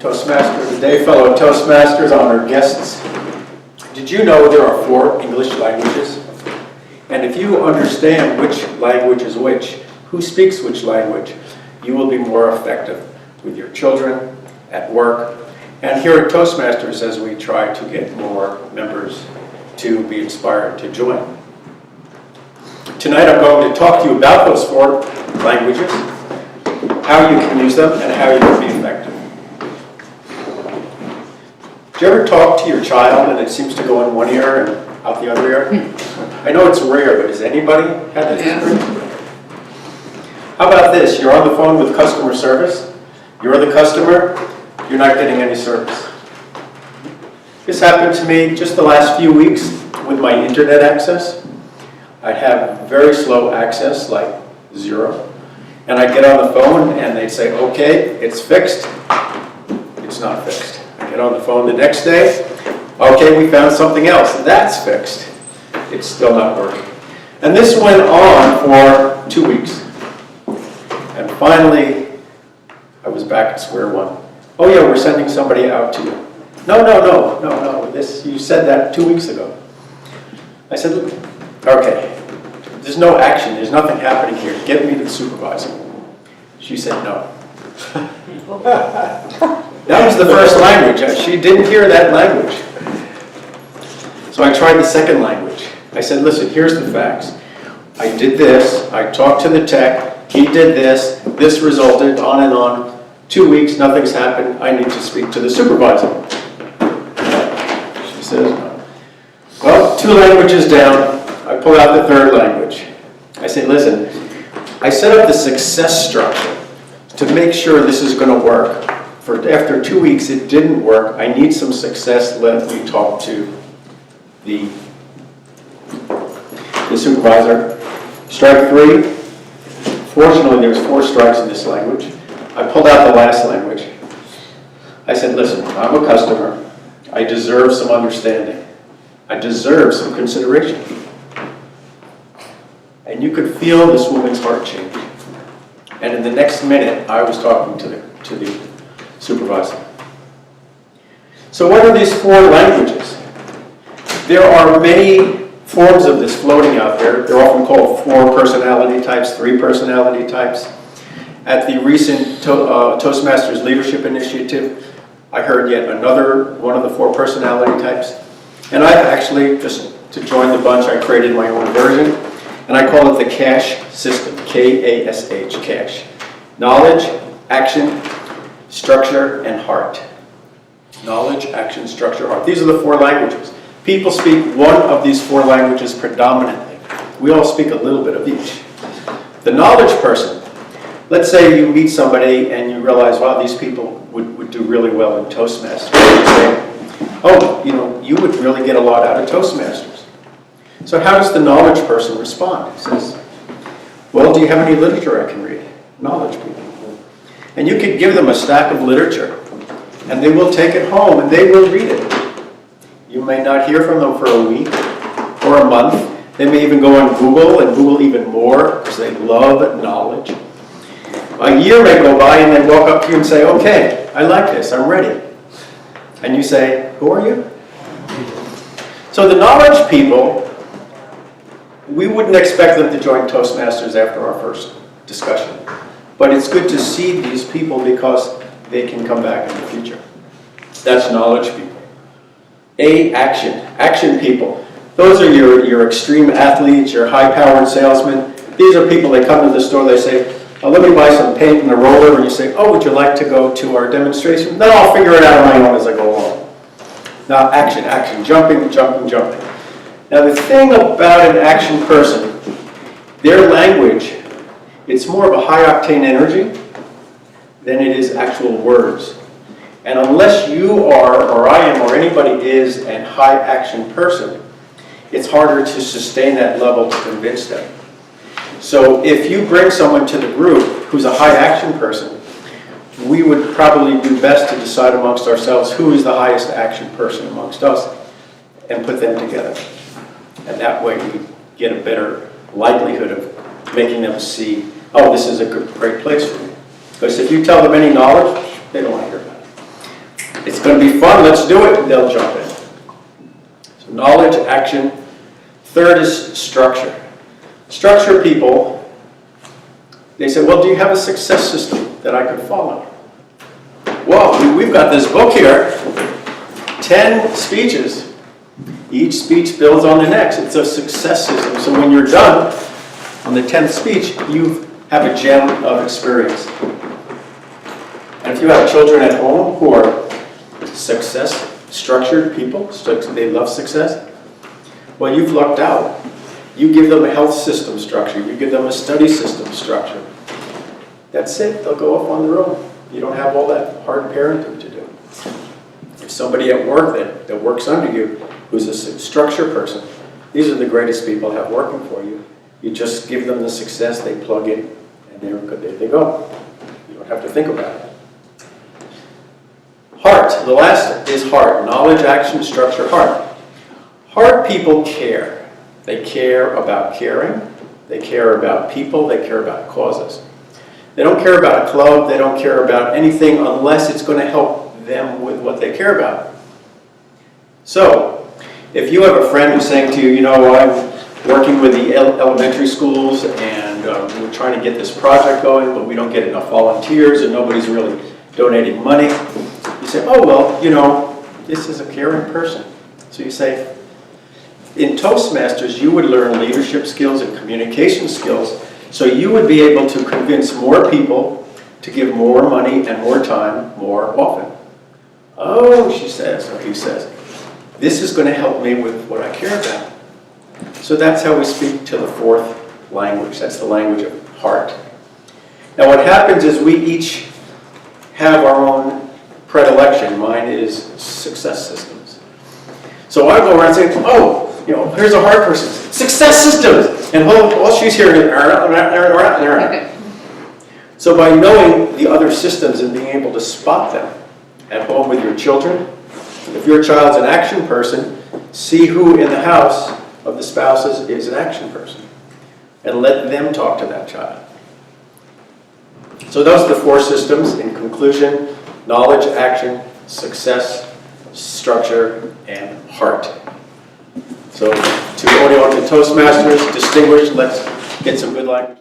Toastmaster today, fellow Toastmasters, honored guests. Did you know there are 4 English languages? And if you understand which language is which, who speaks which language, you will be more effective with your children, at work, and here at Toastmasters as we try to get more members to be inspired to join. Tonight I'm going to talk to you about those 4 languages, how you can use them, and how you can be effective. Do you ever talk to your child and it seems to go in one ear and out the other ear? I know it's rare, but has anybody had that experience? How about this? You're on the phone with customer service. You're the customer. You're not getting any service. This happened to me just the last few weeks with my internet access. I have very slow access, like 0. And I get on the phone and they say, okay, it's fixed. It's not fixed. I get on the phone the next day. Okay, we found something else. That's fixed. It's still not working. And this went on for 2 weeks. And finally, I was back at square one. Oh yeah, we're sending somebody out to you. No. You said that 2 weeks ago. I said, look, okay, there's no action. There's nothing happening here. Get me to the supervisor. She said no. That was the first language. She didn't hear that language. So I tried the second language. I said, listen, here's the facts. I did this. I talked to the tech. He did this. This resulted, on and on. 2 weeks, nothing's happened. I need to speak to the supervisor. She says no. Well, 2 languages down. I pull out the 3rd language. I say, listen, I set up the success structure to make sure this is going to work. After 2 weeks, it didn't work. I need some success. Let me talk to the supervisor. Strike 3. Fortunately, there's 4 strikes in this language. I pulled out the last language. I said, listen, I'm a customer. I deserve some understanding. I deserve some consideration. And you could feel this woman's heart change. And in the next minute, I was talking to the supervisor. So what are these 4 languages? There are many forms of this floating out there. They're often called 4 personality types, 3 personality types. At the recent Toastmasters Leadership Initiative, I heard yet another one of the 4 personality types. And I actually, just to join the bunch, I created my own version. And I call it the CASH system, K-A-S-H, CASH. Knowledge, action, structure, and heart. Knowledge, action, structure, heart. These are the 4 languages. People speak one of these 4 languages predominantly. We all speak a little bit of each. The knowledge person, let's say you meet somebody and you realize, wow, these people would do really well in Toastmasters. You say, oh, you would really get a lot out of Toastmasters. So how does the knowledge person respond? He says, well, do you have any literature I can read? Knowledge people. And you could give them a stack of literature, and they will take it home and they will read it. You may not hear from them for a week or a month. They may even go on Google and Google even more because they love knowledge. A year may go by and they walk up to you and say, okay, I like this, I'm ready. And you say, who are you? So the knowledge people, we wouldn't expect them to join Toastmasters after our first discussion. But it's good to see these people because they can come back in the future. That's knowledge people. A, action. Action people. Those are your extreme athletes, your high-powered salesmen. These are people that come to the store, they say, oh, let me buy some paint and a roller. And you say, oh, would you like to go to our demonstration? No, I'll figure it out on my own as I go along. Now, action, jumping. Now, the thing about an action person, their language, it's more of a high-octane energy than it is actual words. And unless you are, or I am, or anybody is a high-action person, it's harder to sustain that level to convince them. So if you bring someone to the group who's a high-action person, we would probably do best to decide amongst ourselves who is the highest action person amongst us and put them together. And that way we get a better likelihood of making them see, oh, this is a great place for me. Because if you tell them any knowledge, they don't want to hear about it. going to be fun, let's do it, and they'll jump in. So knowledge, action. Third is structure. Structure people, they say, well, do you have a success system that I can follow? Well, we've got this book here, 10 speeches. Each speech builds on the next. It's a success system. So when you're done on the 10th speech, you have a gem of experience. And if you have children at home who are success-structured people, so they love success, well, you've lucked out. You give them a health system structure. You give them a study system structure. That's it. They'll go off on their own. You don't have all that hard parenting to do. If somebody at work that works under you, who's a structure person, these are the greatest people to have working for you. You just give them the success, they plug in, and there they go. You don't have to think about it. Heart. The last is heart. Knowledge, action, structure, heart. Heart people care. They care about caring. They care about people. They care about causes. They don't care about a club. They don't care about anything unless it's going to help them with what they care about. So, if you have a friend who's saying to you, you know, I'm working with the elementary schools and we're trying to get this project going, but we don't get enough volunteers and nobody's really donating money. You say, oh, well, you know, this is a caring person. So you say, in Toastmasters, you would learn leadership skills and communication skills, so you would be able to convince more people to give more money and more time more often. Oh, she says, or he says, this is going to help me with what I care about. So that's how we speak to the fourth language. That's the language of heart. Now what happens is we each have our own predilection. Mine is success systems. So I go around saying, oh, you know, here's a heart person. Success systems! And all she's hearing is, okay. So by knowing the other systems and being able to spot them at home with your children, if your child's an action person, see who in the house of the spouses is an action person and let them talk to that child. So those are the four systems. In conclusion, knowledge, action, success, structure, and heart. So to Oneonta Toastmasters, distinguished, let's get some good language.